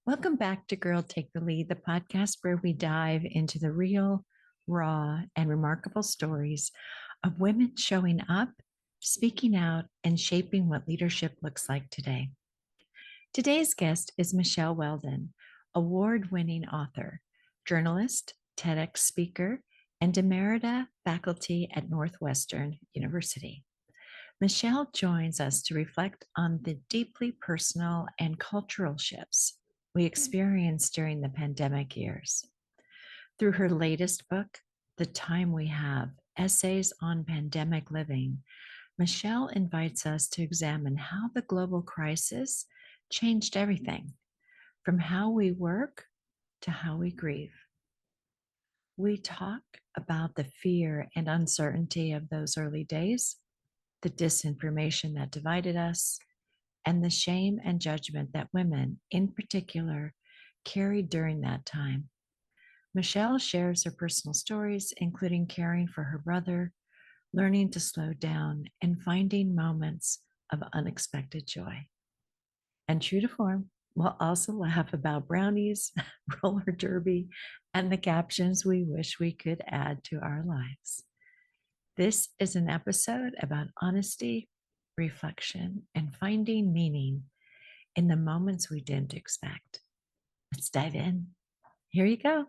Welcome back to Girl Take the Lead, the podcast where we dive into the real, raw, and remarkable stories of women showing up, speaking out, and shaping what leadership looks like today. Today's guest is Michele Weldon, award winning author, journalist, TEDx speaker, and emerita faculty at Northwestern University. Michele joins us to reflect on the deeply personal and cultural shifts we experienced during the pandemic years. Through her latest book, The Time We Have Essays on Pandemic Living, Michele invites us to examine how the global crisis changed everything from how we work to how we grieve. We talk about the fear and uncertainty of those early days, the disinformation that divided us, and the shame and judgment that women, in particular, carried during that time. Michele shares her personal stories, including caring for her brother, learning to slow down, and finding moments of unexpected joy. And true to form, we'll also laugh about brownies, roller derby, and the captions we wish we could add to our lives. This is an episode about honesty, reflection, and finding meaning in the moments we didn't expect. Let's dive in. Here you go.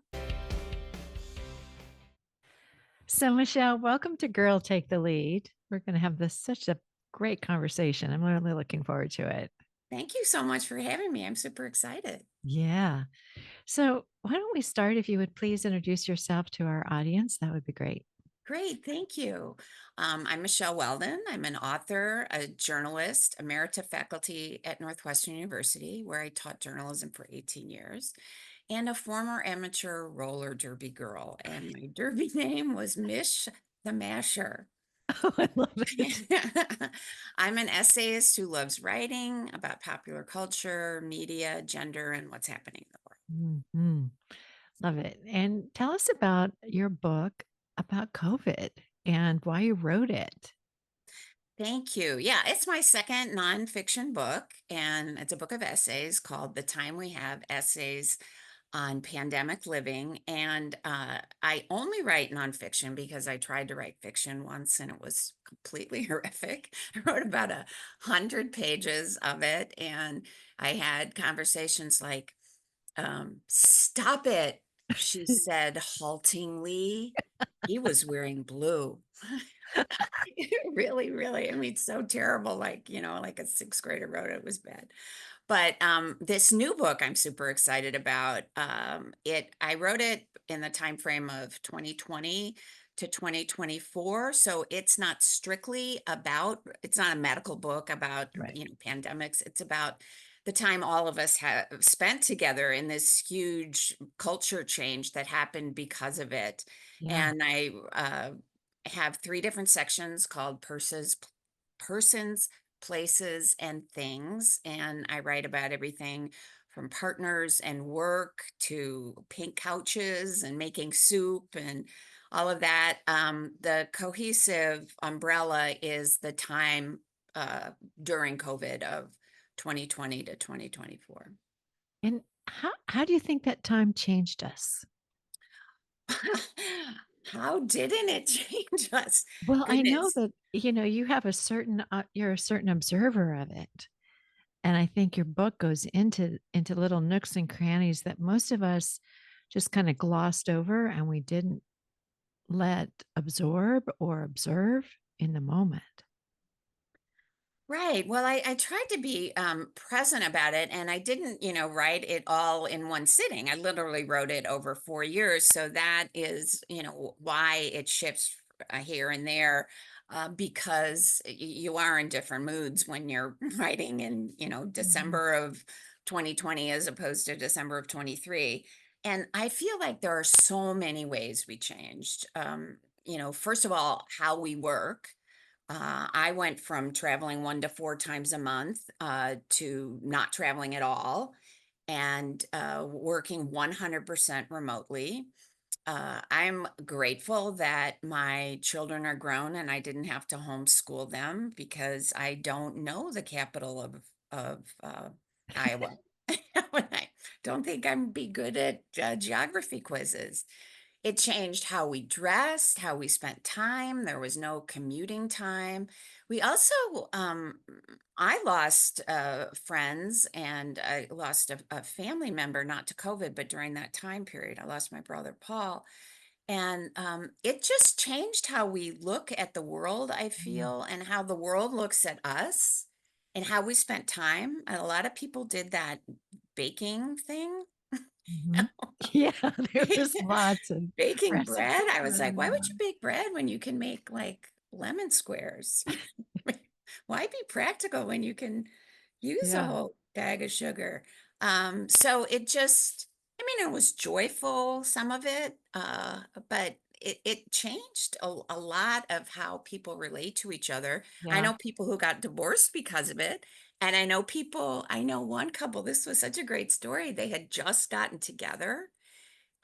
So, Michele, welcome to Girl Take the Lead. We're going to have such a great conversation. I'm really looking forward to it. Thank you so much for having me. I'm super excited. Yeah. So, why don't we start? If you would please introduce yourself to our audience, that would be great. Great, thank you. I'm Michele Weldon. I'm an author, a journalist, emerita faculty at Northwestern University, where I taught journalism for 18 years, and a former amateur roller derby girl. And my derby name was Mish the Masher. Oh, I love it. I'm an essayist who loves writing about popular culture, media, gender, and what's happening in the world. Hmm. Love it. And tell us about your book about COVID and why you wrote it. Thank you. Yeah, it's my second nonfiction book, and it's a book of essays called The Time We Have Essays on Pandemic Living. And I only write nonfiction because I tried to write fiction once and it was completely horrific. I wrote about 100 pages of it, and I had conversations like, stop it, she said haltingly. He was wearing blue. Really, really, I mean, so terrible, like, like a sixth grader wrote it, it was bad. But this new book I'm super excited about. I wrote it in the time frame of 2020 to 2024. So it's not a medical book about, Right. pandemics. It's about the time all of us have spent together in this huge culture change that happened because of it. Yeah. And I have three different sections called persons, places, and things. And I write about everything from partners and work to pink couches and making soup and all of that. The cohesive umbrella is the time during COVID of 2020 to 2024. And how do you think that time changed us? How didn't it change us? Well, I know Goodness. that, you have you're a certain observer of it. And I think your book goes into little nooks and crannies that most of us just kind of glossed over and we didn't let absorb or observe in the moment. Right. Well, I tried to be present about it, and I didn't, write it all in one sitting. I literally wrote it over 4 years. So that is, why it shifts here and there, because you are in different moods when you're writing in, Mhm. December of 2020 as opposed to December of 23. And I feel like there are so many ways we changed. First of all, how we work. I went from traveling 1 to 4 times a month to not traveling at all and working 100% remotely. I'm grateful that my children are grown and I didn't have to homeschool them because I don't know the capital of Iowa. When I don't think I'm be good at geography quizzes. It changed how we dressed, how we spent time. There was no commuting time. We also, I lost friends and I lost a family member, not to COVID, but during that time period, I lost my brother Paul. And it just changed how we look at the world, I Mm. feel, and how the world looks at us and how we spent time. And a lot of people did that baking thing. Mhm. Yeah, there was lots of Baking bread? recipes I was like, running "Why would you around. bake bread when you can make, like, lemon squares?" Why be practical when you can use a Yeah, whole bag of sugar? So it just I mean, it was joyful, some of it, but it changed a lot of how people relate to each other. I yeah, know people who got divorced because of it, and I know one couple, this was such a great story, they had just gotten together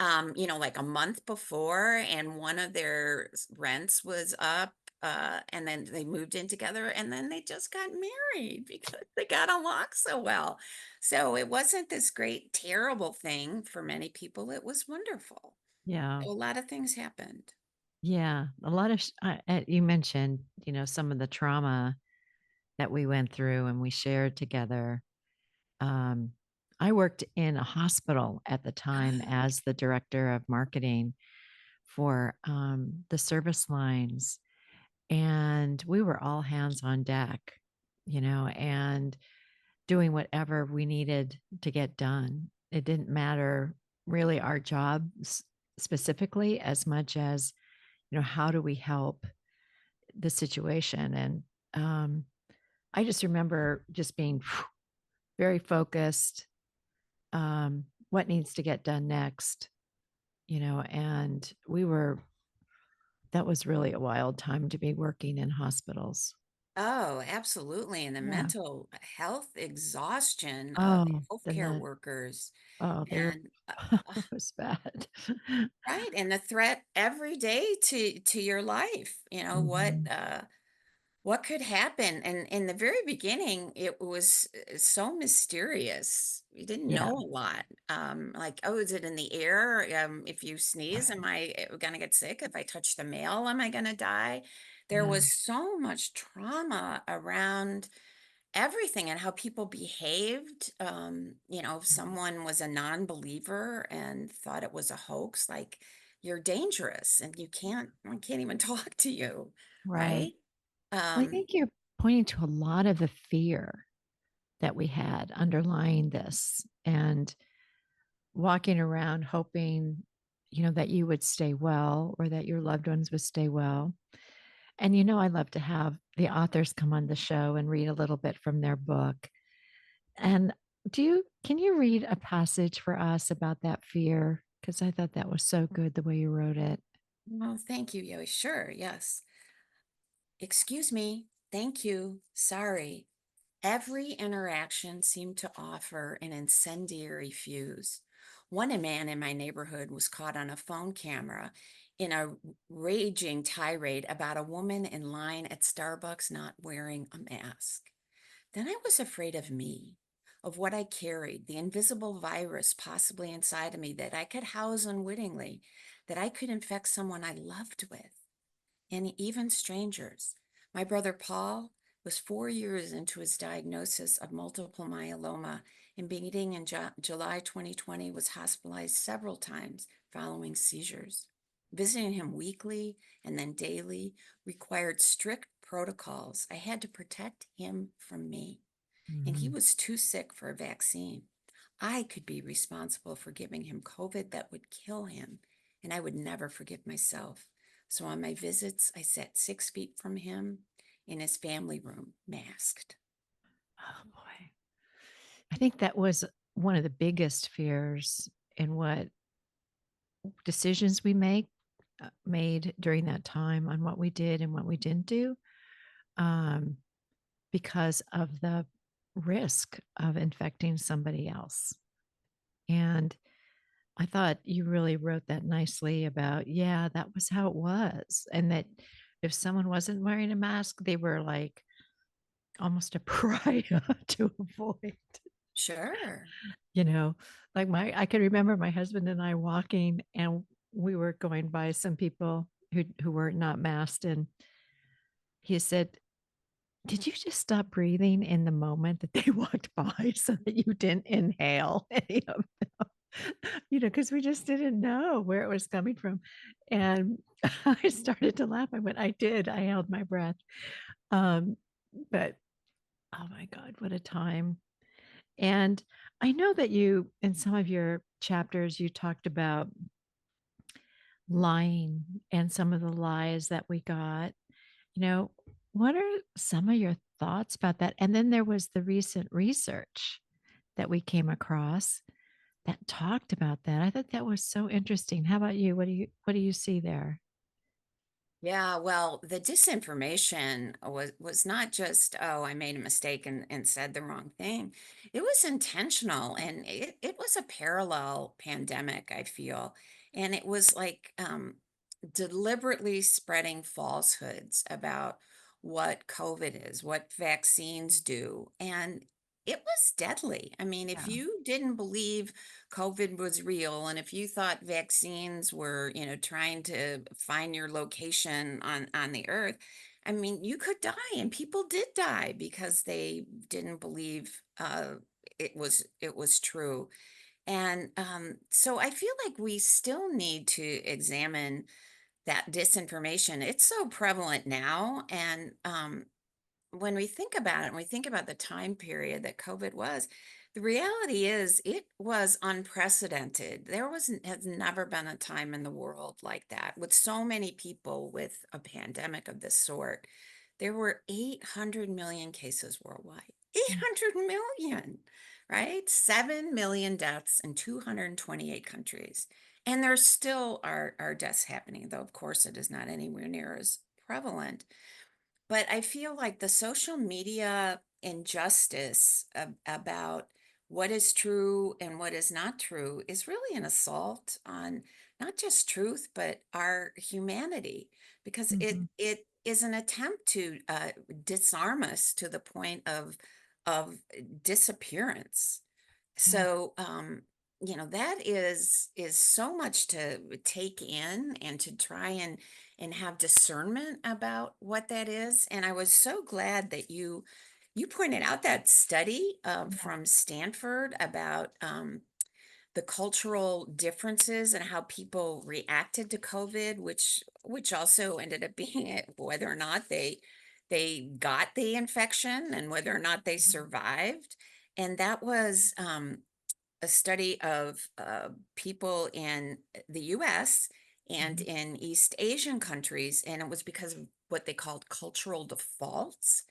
like a month before, and one of their rents was up, and then they moved in together, and then they just got married because they got along so well. So it wasn't this great, terrible thing for many people. It was wonderful. yeah, A lot of things happened. yeah. A lot of you mentioned, some of the trauma that we went through and we shared together. Um, I worked in a hospital at the time as the director of marketing for the service lines, and we were all hands on deck, and doing whatever we needed to get done. It didn't matter really our job specifically as much as, how do we help the situation? And I just remember just being very focused, what needs to get done next, and that was really a wild time to be working in hospitals. Oh, absolutely. And the Yeah. mental health exhaustion of Oh, then healthcare workers they're and it was bad. right, and the threat every day to your life, Mhm. what could happen? And in the very beginning, it was so mysterious. We didn't Yeah. know a lot. Like, oh, is it in the air? If you sneeze, am I gonna get sick? If I touch the mail, am I gonna die? There Yeah. was so much trauma around everything and how people behaved. If Mhm. someone was a non-believer and thought it was a hoax, like you're dangerous and I can't even talk to you, Right. right? Well, I Um, think you're pointing to a lot of the fear that we had underlying this and walking around hoping, that you would stay well or that your loved ones would stay well. And I love to have the authors come on the show and read a little bit from their book. And can you read a passage for us about that fear? Because I thought that was so good the way you wrote it. well, thank you, Yoey. Sure, yes. Excuse me. Thank you. Sorry. Every interaction seemed to offer an incendiary fuse. One man in my neighborhood was caught on a phone camera in a raging tirade about a woman in line at Starbucks not wearing a mask. Then I was afraid of me, of what I carried, the invisible virus possibly inside of me that I could house unwittingly, that I could infect someone I loved with and even strangers. My brother Paul was 4 years into his diagnosis of multiple myeloma and beginning in July 2020 was hospitalized several times following seizures. Visiting him weekly and then daily required strict protocols. I had to protect him from me, and he Mhm. was too sick for a vaccine. I could be responsible for giving him COVID that would kill him, and I would never forgive myself. So on my visits, I sat 6 feet from him in his family room, masked. Oh boy. I think that was one of the biggest fears in what decisions we made during that time on what we did and what we didn't do, um, because of the risk of infecting somebody else. And I thought you really wrote that nicely about, yeah, that was how it was. And that if someone wasn't wearing a mask, they were like almost a pariah to avoid. Sure. You know, like I can remember my husband and I walking, and we were going by some people who were not masked, and he said, "Did you just stop breathing in the moment that they walked by so that you didn't inhale any of them?" Because we just didn't know where it was coming from. And I started to laugh. I went, "I did. I held my breath." Um, but oh my God, what a time. And I know that you, in some of your chapters, you talked about lying and some of the lies that we got. You know, what are some of your thoughts about that? And then there was the recent research that we came across that talked about that. I thought that was so interesting. How about you? What do you see there? Yeah, well, the disinformation was not just, oh, I made a mistake and said the wrong thing. It was intentional, and it was a parallel pandemic, I feel. And it was like deliberately spreading falsehoods about what COVID is, what vaccines do. And it was deadly. I mean, if Yeah. you didn't believe COVID was real, and if you thought vaccines were, trying to find your location on the earth, I mean, you could die, and people did die because they didn't believe it was true. And so I feel like we still need to examine that disinformation. It's so prevalent now, and when we think about it, and we think about the time period that COVID was, the reality is it was unprecedented. Has never been a time in the world like that with so many people with a pandemic of this sort. There were 800 million cases worldwide. Mm. 800 million, right? 7 million deaths in 228 countries. And there still are deaths happening, though, of course, it is not anywhere near as prevalent. But I feel like the social media injustice about what is true and what is not true is really an assault on not just truth, but our humanity, because Mhm. it is an attempt to disarm us to the point of disappearance. Yeah. So, that is so much to take in and to try and have discernment about what that is. And I was so glad that you pointed out that study Yeah. from Stanford about the cultural differences and how people reacted to COVID, which also ended up being whether or not they got the infection and whether or not they Mhm. survived. And that was a study of people in the US and Mhm. in East Asian countries, and it was because of what they called cultural defaults.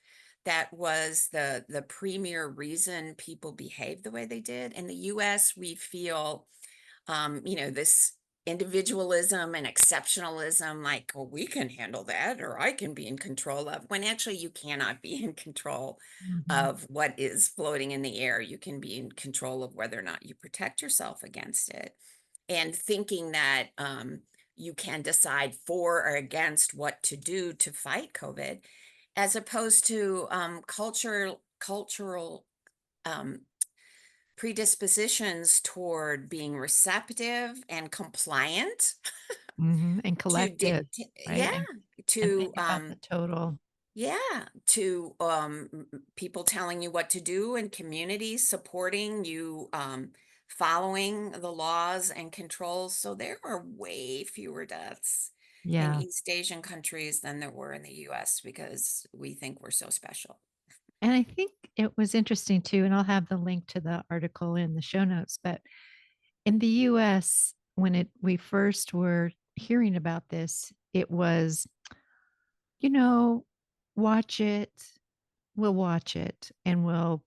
That was the premier reason people behaved the way they did. In the US, we feel this individualism and exceptionalism, like, well, we can handle that, or I can be in control of, when actually you cannot be in control Mhm. of what is floating in the air. You can be in control of whether or not you protect yourself against it. And thinking that you can decide for or against what to do to fight COVID, as opposed to cultural um, predispositions toward being receptive and compliant Mhm. And to collected, right? yeah, And to think about the total. yeah, to people telling you what to do, and communities supporting you, following the laws and controls. So there are way fewer deaths in Yeah. East Asian countries than there were in the US, because we think we're so special. And I think it was interesting too, and I'll have the link to the article in the show notes, but in the US, when we first were hearing about this, it was, you know, watch it, we'll watch it, and we'll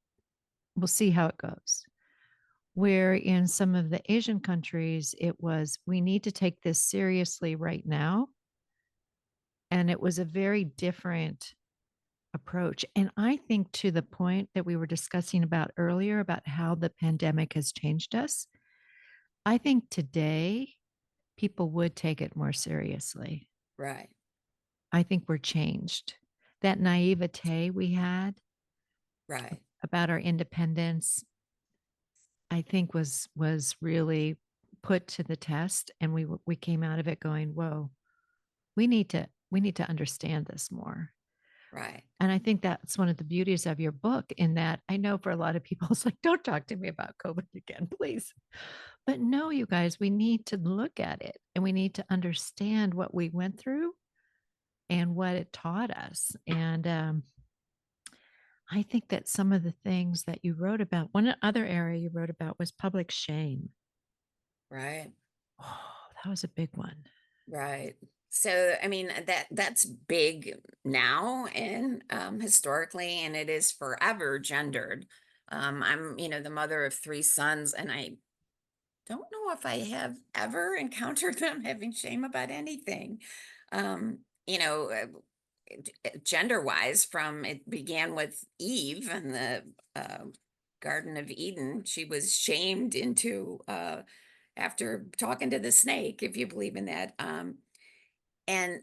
see how it goes. Where in some of the Asian countries, it was, we need to take this seriously right now. And it was a very different approach. And I think to the point that we were discussing about earlier about how the pandemic has changed us, I think today people would take it more seriously. Right, I think we're changed. That naivete we had right. about our independence, I think was really put to the test, and we came out of it going, "Whoa, we need to understand this more." Right. And I think that's one of the beauties of your book in that I know for a lot of people, it's like, "Don't talk to me about COVID again, please." But no, you guys, we need to look at it, and we need to understand what we went through and what it taught us, and, I think that some of the things that you wrote about one other area you wrote about was public shame. Right. Oh, that was a big one. Right. So, I mean, that's big now and historically, and it is forever gendered. I'm, the mother of three sons, and I don't know if I have ever encountered them having shame about anything. Um, you know, Gender wise, from it began with Eve and the Garden of Eden. She was shamed into after talking to the snake, if you believe in that. And,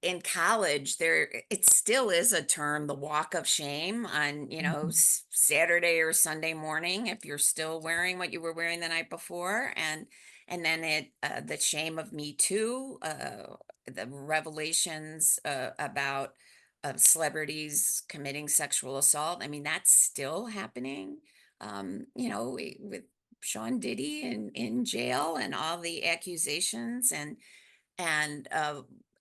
in college, it still is a term, the walk of shame on, Mhm, Saturday or Sunday morning, if you're still wearing what you were wearing the night before. And then the shame of Me Too, the revelations about celebrities committing sexual assault. I mean, that's still happening. With Sean Diddy in jail and all the accusations and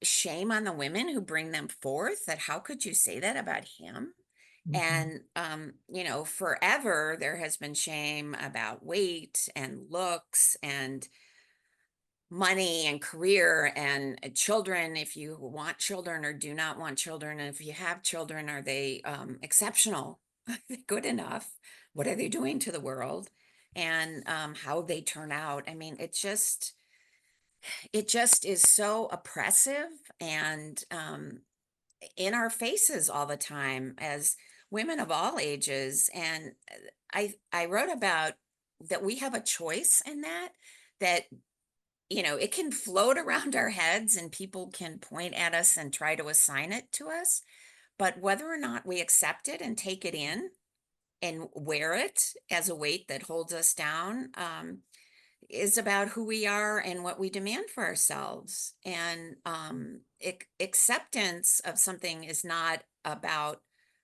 shame on the women who bring them forth, that how could you say that about him? mhm. And forever there has been shame about weight and looks and money and career and children, if you want children or do not want children, and if you have children, are they exceptional? Are they good enough? What are they doing to the world? And how they turn out. I mean, it just is so oppressive and in our faces all the time as women of all ages. And I wrote about that we have a choice in that it can float around our heads and people can point at us and try to assign it to us, but whether or not we accept it and take it in and wear it as a weight that holds us down, is about who we are and what we demand for ourselves. And acceptance of something is not about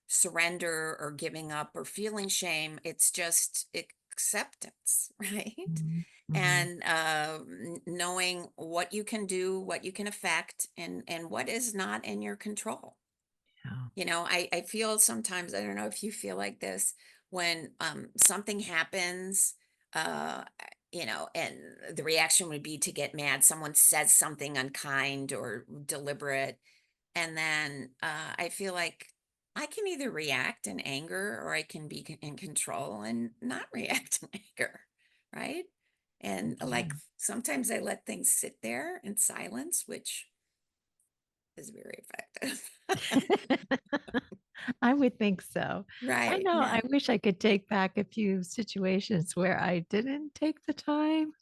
surrender or giving up or feeling shame. It's just acceptance, right? Mhm, mhm. And knowing what you can do, what you can affect, and what is not in your control. Yeah. I feel sometimes, I don't know if you feel like this, when something happens, and the reaction would be to get mad. Someone says something unkind or deliberate. And then I feel like I can either react in anger or I can be in control and not react in anger. Right. And like Yeah. sometimes I let things sit there in silence, which is very effective. I would think so. I Right. know Yeah. I wish I could take back a few situations where I didn't take the time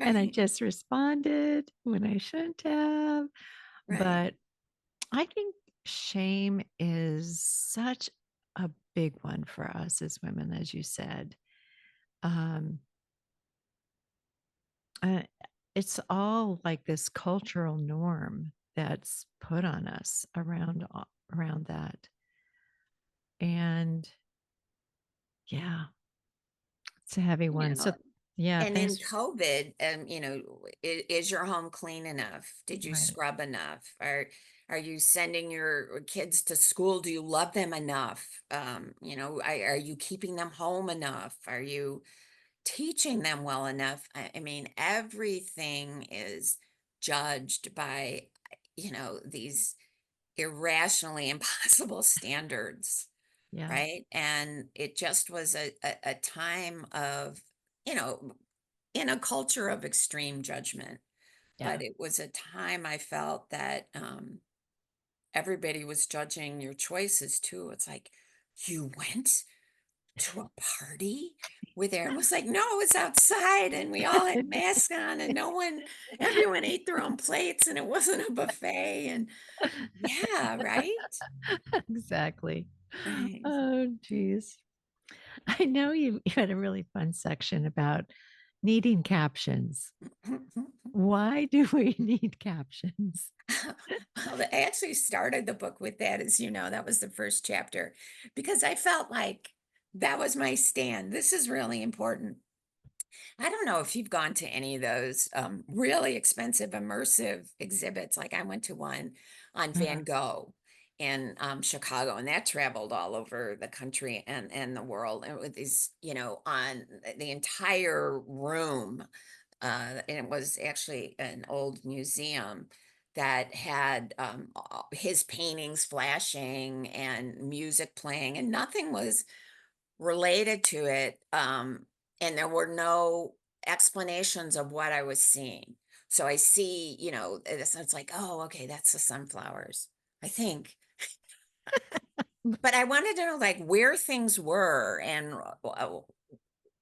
and I Right. just responded when I shouldn't have. Right. But I think shame is such a big one for us as women, as you said. Um, uh, it's all like this cultural norm that's put on us around that. And yeah, it's a heavy You one. So know, yeah, and in thanks. COVID, is your home clean enough? Did you Right. scrub enough? Are you sending your kids to school? Do you love them enough? Are you keeping them home enough? Are you teaching them well enough? I mean, everything is judged by, these irrationally impossible standards. Yeah. Right. And it just was a time of, you know, in a culture of extreme judgment. Yeah. But it was a time I felt that everybody was judging your choices too. It's like, you went to a party with Aaron was like, no, it's outside and we all had masks on and everyone ate their own plates and it wasn't a buffet. And yeah, right. Exactly. Right. Oh, geez. I know you had a really fun section about needing captions. Why do we need captions? Well, I actually started the book with that, as you know, that was the first chapter, because I felt like that was my stand. This is really important. I don't know if you've gone to any of those really expensive immersive exhibits. Like I went to one on Uh, Van Gogh in Chicago, and that traveled all over the country and the world. And with these, on the entire room, and it was actually an old museum that had his paintings flashing and music playing, and nothing was related to it, and there were no explanations of what I was seeing. So I see, it's like, oh, okay, that's the sunflowers, I think. But I wanted to know like where things were and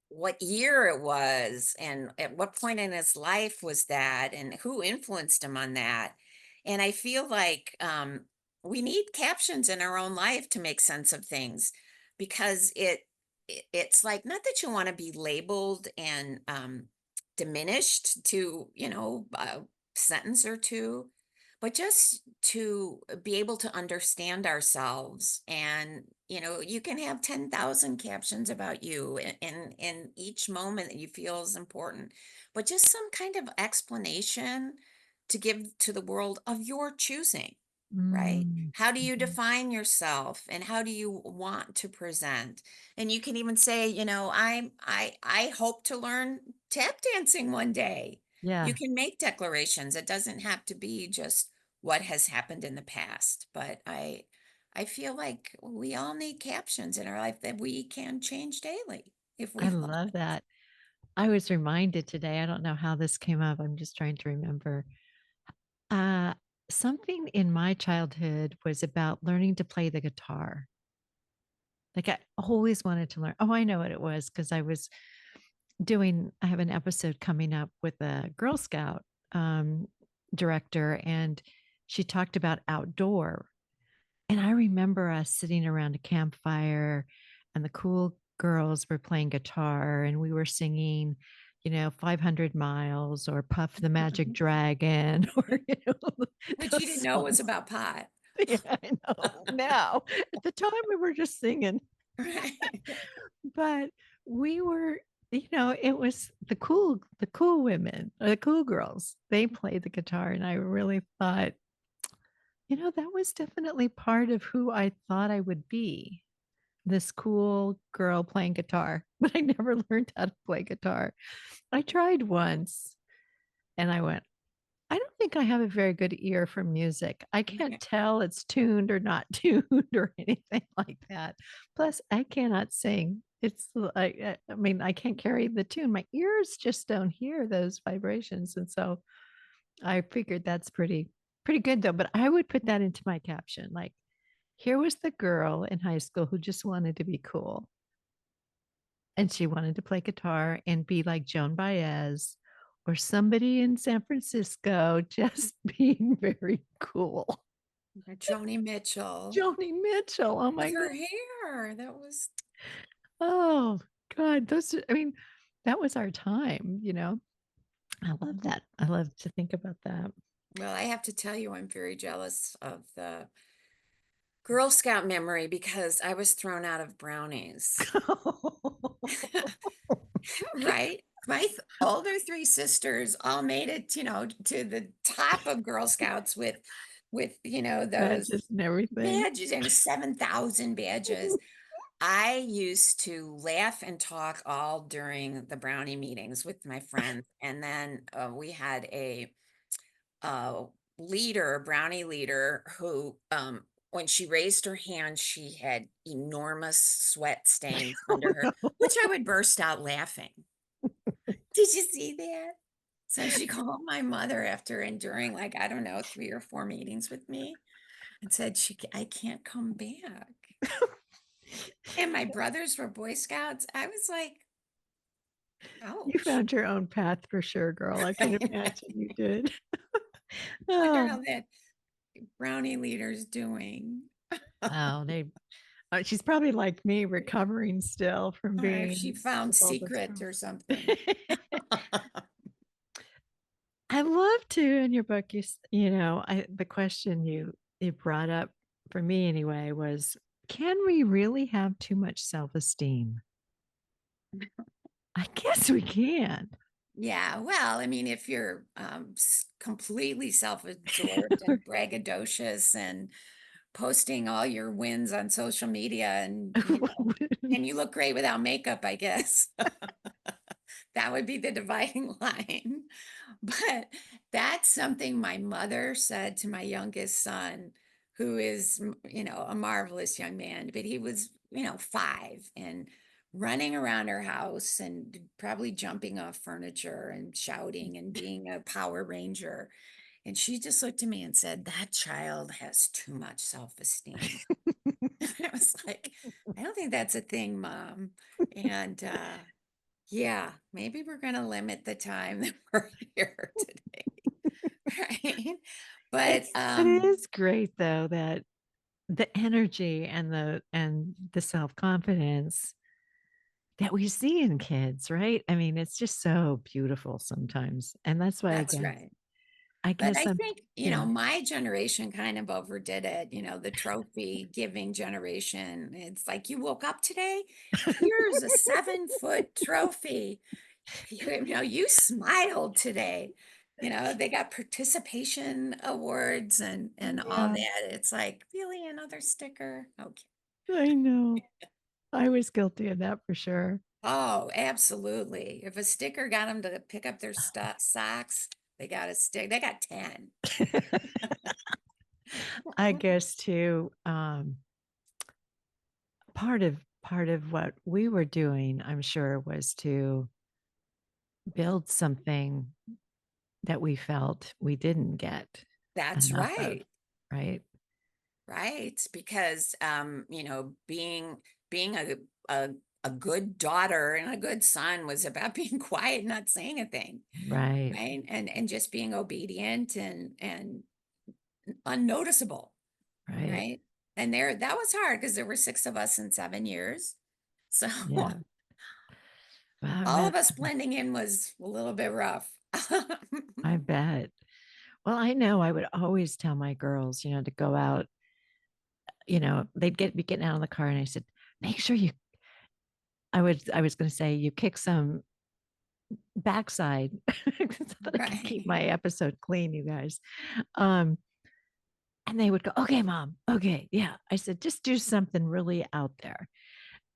what year it was and at what point in his life was that and who influenced him on that. And I feel like we need captions in our own life to make sense of things because it's like not that you want to be labeled and diminished to a sentence or two, but just to be able to understand ourselves. And you can have 10,000 captions about you in each moment that you feel is important, but just some kind of explanation to give to the world of your choosing, right? mm, How do you mhm. define yourself and how do you want to present? And you can even say, I hope to learn tap dancing one day. You Yeah, can make declarations. It doesn't have to be just what has happened in the past, but I feel like we all need captions in our life that we can change daily if I we want. love that. I was reminded today, I don't know how this came up, I'm just trying to remember. Uh, Something in my childhood was about learning to play the guitar. Like, I always wanted to learn. Oh, I know what it was because I have an episode coming up with a Girl Scout, um, director, and she talked about outdoor. And I remember us sitting around a campfire, and the cool girls were playing guitar, and we were singing, 500 miles or Puff the Magic Dragon or, Which you those didn't know was songs. about pot. Yeah, I know. Now, at the time, we were just singing, Right. but we were, it was the cool women, or the cool girls. They played the guitar, and I really thought, that was definitely part of who I thought I would be, this cool girl playing guitar, but I never learned how to play guitar. I tried once and I went, I don't think I have a very good ear for music. I can't tell it's tuned or not tuned or anything like that. Plus, I cannot sing. It's like, I mean, I can't carry the tune. My ears just don't hear those vibrations. And so I figured that's pretty good though. But I would put that into my caption. Like, here was the girl in high school who just wanted to be cool. And she wanted to play guitar and be like Joan Baez or somebody in San Francisco, just being very cool. Joni Mitchell Joni Mitchell. Oh with my God. her hair. That was, Oh God. I mean, that was our time. I love that. I love to think about that. well, I have to tell you, I'm very jealous of the Girl Scout memory because I was thrown out of brownies. Right? Older three sisters all made it, to the top of Girl Scouts with, those Badges and everything. badges and 7,000 badges. I used to laugh and talk all during the brownie meetings with my friends. And then we had a leader, a brownie leader, who, when she raised her hand, she had enormous sweat stains Oh, under her, no. which I would burst out laughing. Did you see that? So she called my mother after enduring, like, I don't know, 3 or 4 meetings with me and said, I can't come back. And my brothers were Boy Scouts. I was like, You ouch. found your own path for sure, girl. I can imagine you did. Wonder Oh, how that brownie leader's doing. oh, She's probably like me, recovering still from Or if she being found with all this secret trauma. or something. I love to in your book. The question you brought up for me anyway was, can we really have too much self-esteem? I guess we can. Yeah, well, I mean, if you're completely self-absorbed and braggadocious and posting all your wins on social media and you look great without makeup, I guess. That would be the dividing line. But that's something my mother said to my youngest son, who is, a marvelous young man, but he was, 5 and running around our house and probably jumping off furniture and shouting and being a Power Ranger. And she just looked at me and said, "That child has too much self-esteem." I was like, "I don't think that's a thing, Mom." And yeah, maybe we're going to limit the time that we're here today. Right. But It is great though that the energy and the self-confidence that we see in kids, right? I mean, it's just so beautiful sometimes. And that's why that's right. I But guess I I'm think, yeah. my generation kind of overdid it, the trophy giving generation. It's like, you woke up today, here's a 7-foot trophy. You smiled today. They got participation awards and all Yeah, that. It's like, really another sticker? Okay. I know. I was guilty of that for sure. Oh, absolutely. If a sticker got them to pick up their socks, they got a stick. They got 10. I guess too, part of what we were doing, I'm sure, was to build something that we felt we didn't get That's enough of, right. right? Right. Because being a a good daughter and a good son was about being quiet, not saying a thing. Right, Right. And just being obedient and unnoticeable. right. Right. And that was hard because there were 6 of us in 7 years. So Yeah. all Wow, of us blending in was a little bit rough. I bet. Well, I know I would always tell my girls, to go out, they'd be getting out of the car and I said, make sure I was going to say, you kick some backside so that I can keep Right. my episode clean, you guys. Um, and they would go, okay, mom. Okay. Yeah. I said, just do something really out there.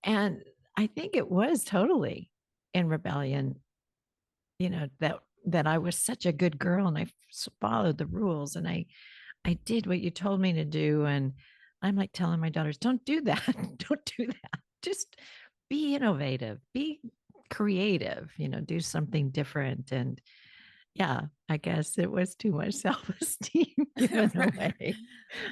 And I think it was totally in rebellion, that I was such a good girl and I followed the rules and I did what you told me to do. And I'm like telling my daughters, don't do that. Don't do that. Just be innovative, be creative, do something different. And yeah, I guess it was too much self-esteem given Right. away.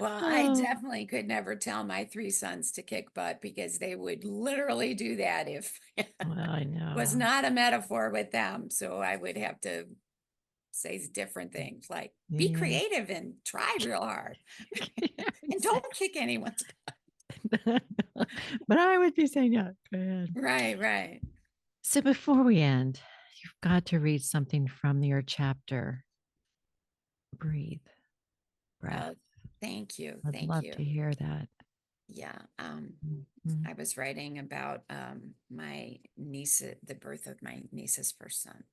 Well, I Oh, definitely could never tell my 3 sons to kick butt because they would literally do that if well, I was know. not a metaphor with them. So I would have to say different things like be Yeah. creative and try real hard Yeah, and exactly. don't kick anyone's butt. But I would be saying, yeah, go ahead. Right, right. So before we end, you've got to read something from your chapter. Breathe, breath. Oh, thank you. I'd Thank love to you. hear that. Yeah. Mhm. I was writing about my niece, the birth of my niece's first son.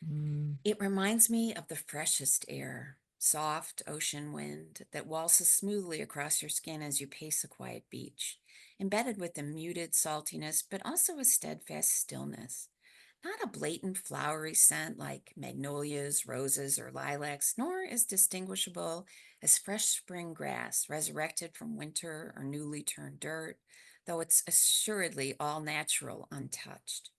Mm, It reminds me of the freshest air, soft ocean wind that waltzes smoothly across your skin as you pace a quiet beach, embedded with a muted saltiness, but also a steadfast stillness. Not a blatant flowery scent like magnolias, roses, or lilacs, nor as distinguishable as fresh spring grass resurrected from winter or newly turned dirt, though it's assuredly all natural, untouched.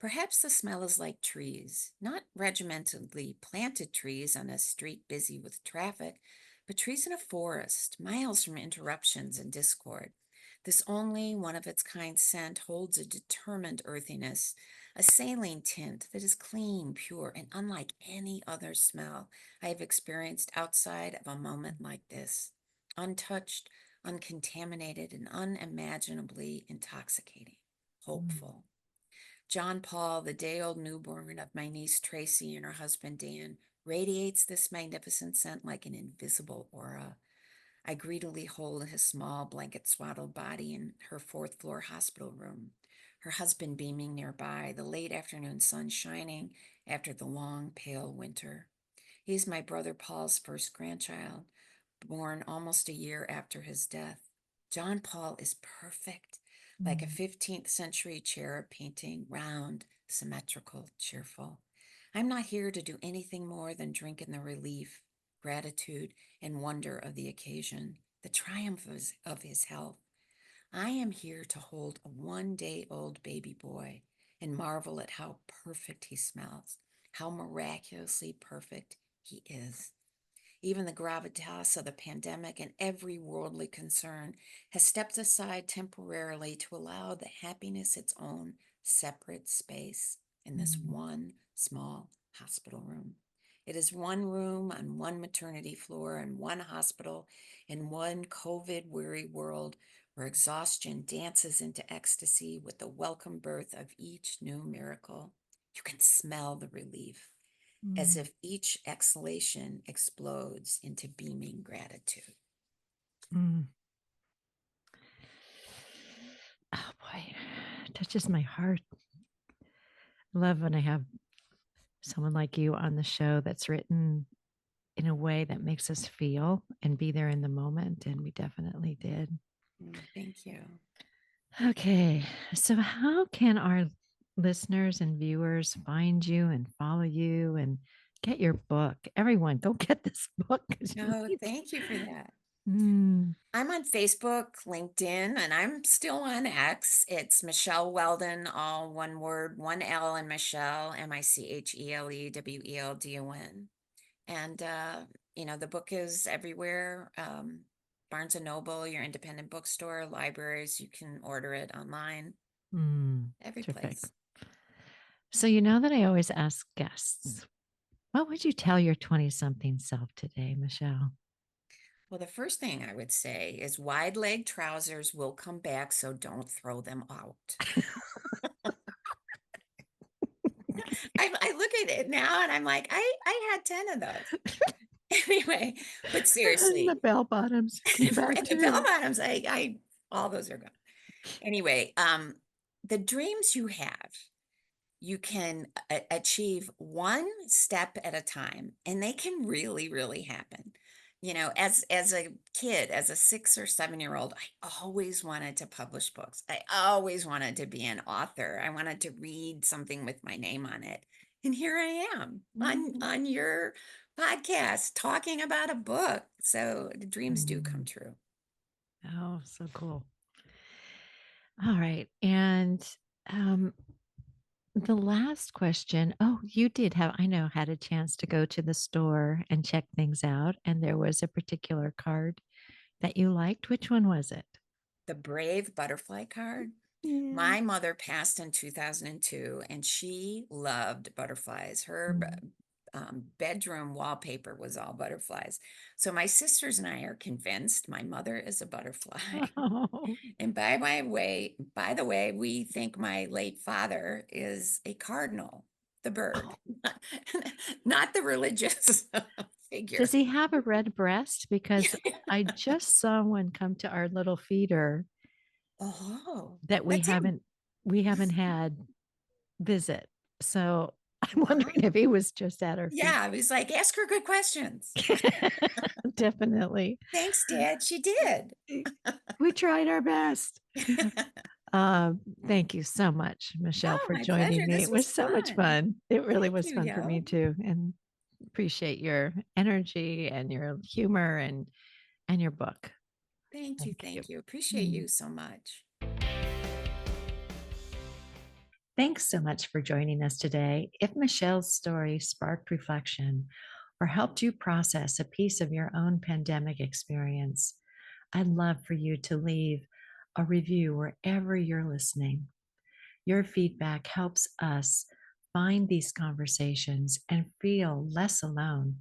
Perhaps the smell is like trees, not regimentedly planted trees on a street busy with traffic, but trees in a forest, miles from interruptions and discord. This only one of its kind scent holds a determined earthiness, a saline tint that is clean, pure, and unlike any other smell I have experienced outside of a moment like this. Untouched, uncontaminated, and unimaginably intoxicating, Mm. hopeful. John Paul, the day-old newborn of my niece Tracy and her husband Dan, radiates this magnificent scent like an invisible aura. I greedily hold his small blanket swaddled body in her fourth floor hospital room, her husband beaming nearby, the late afternoon sun shining after the long, pale winter. He's my brother Paul's first grandchild, born almost a year after his death. John Paul is perfect, like a Mm. 15th century cherub painting, round, symmetrical, cheerful. I'm not here to do anything more than drink in the relief, gratitude, and wonder of the occasion, the triumph of his health. I am here to hold a 1 day old baby boy and marvel at how perfect he smells, how miraculously perfect he is. Even the gravitas of the pandemic and every worldly concern has stepped aside temporarily to allow the happiness its own separate space in this Mm. one small hospital room. It is one room on one maternity floor in one hospital in one COVID weary world where exhaustion dances into ecstasy with the welcome birth of each new miracle. You can smell the relief as Mm. if each exhalation explodes into beaming gratitude. Mm. Oh boy, touches my heart. Love when I have someone like you on the show that's written in a way that makes us feel and be there in the moment. And we definitely did. Thank you. Okay. So, how can our listeners and viewers find you and follow you and get your book? Everyone, go get this book because you No, need to. thank you for that. Mm. I'm on Facebook, LinkedIn, and I'm still on X. It's Michele Weldon, all one word, one L in Michelle, MicheleWeldon. And, the book is everywhere. Barnes and Noble, your independent bookstore, libraries, you can order it online, Mm. every Terrific. place. So, you know that I always ask guests, what would you tell your 20 something self today, Michelle? Well, the first thing I would say is wide leg trousers will come back, so don't throw them out. I look at it now and I'm like, I had 10 of those. Anyway, but And the seriously, bell bottoms came back and the bell too. bottoms, all those are gone. Anyway, the dreams you have, you can achieve one step at a time, and they can really, really happen. As a kid, as a 6 or 7 year old, I always wanted to publish books. I always wanted to be an author. I wanted to read something with my name on it. And here I am on your podcast talking about a book. So the dreams do come Mm. true. Oh, so cool. All right. And um, the last question. Oh, you did have, I know, had a chance to go to the store and check things out. And there was a particular card that you liked. Which one was it? The Brave Butterfly card. Yeah. My mother passed in 2002 and she loved butterflies. Her Mm. bedroom wallpaper was all butterflies. So my sisters and I are convinced my mother is a butterfly. Oh. And by the way, we think my late father is a cardinal, the bird, not the religious Does figure. he have a red breast? Because I just saw one come to our little feeder Oh, that that's him. we haven't had visit. So I'm wondering if Wow. he was just at our feet. Yeah, I was like, ask her good questions. Definitely. Thanks, Dad. She did. We tried our best. Thank you so much, Michelle, Oh, for my joining pleasure. me. This It was was so much fun. fun. It really Thank was you, fun for me yo. too. And appreciate your energy and your humor and your book. Thank you. Thank you. Thank you. Appreciate Mm. you so much. Thanks so much for joining us today. If Michelle's story sparked reflection or helped you process a piece of your own pandemic experience, I'd love for you to leave a review wherever you're listening. Your feedback helps us find these conversations and feel less alone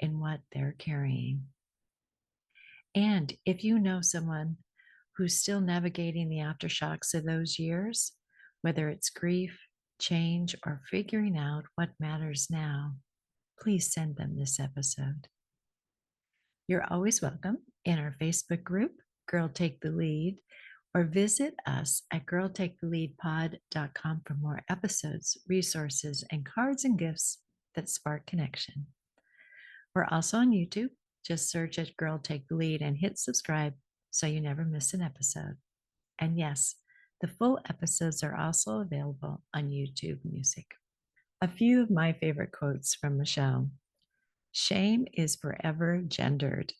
in what they're carrying. And if you know someone who's still navigating the aftershocks of those years, whether it's grief, change, or figuring out what matters now, please send them this episode. You're always welcome in our Facebook group, Girl Take the Lead, or visit us at girltaketheleadpod.com for more episodes, resources, and cards and gifts that spark connection. We're also on YouTube. Just search at Girl Take the Lead and hit subscribe so you never miss an episode. And yes, the full episodes are also available on YouTube Music. A few of my favorite quotes from Michele. Shame is forever gendered,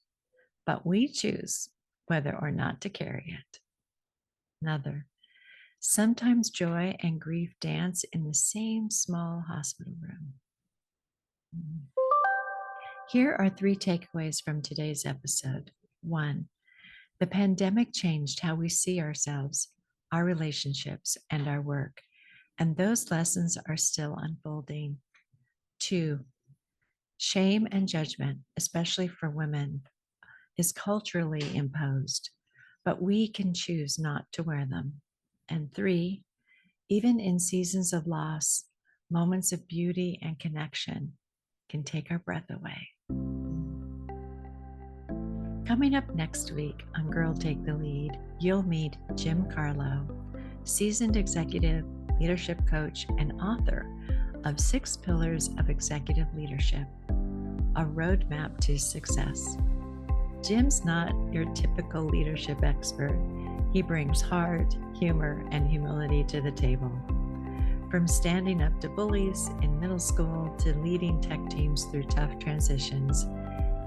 but we choose whether or not to carry it. Another, sometimes joy and grief dance in the same small hospital room. Here are 3 takeaways from today's episode. 1, the pandemic changed how we see ourselves, our relationships, and our work, and those lessons are still unfolding. 2, shame and judgment, especially for women, is culturally imposed, but we can choose not to wear them. And 3, even in seasons of loss, moments of beauty and connection can take our breath away. Coming up next week on Girl Take the Lead, you'll meet Jim Carlo, seasoned executive, leadership coach, and author of 6 Pillars of Executive Leadership, a roadmap to success. Jim's not your typical leadership expert. He brings heart, humor, and humility to the table. From standing up to bullies in middle school to leading tech teams through tough transitions,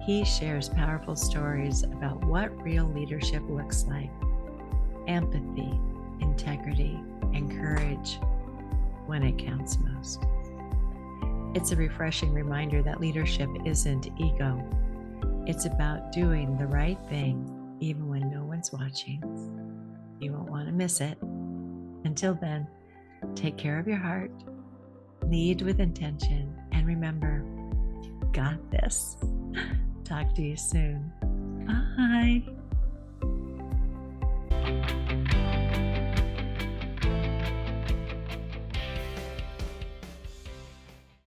he shares powerful stories about what real leadership looks like: empathy, integrity, and courage when it counts most. It's a refreshing reminder that leadership isn't ego. It's about doing the right thing even when no one's watching. You won't want to miss it. Until then, take care of your heart, lead with intention, and remember, got this. Talk to you soon. Bye.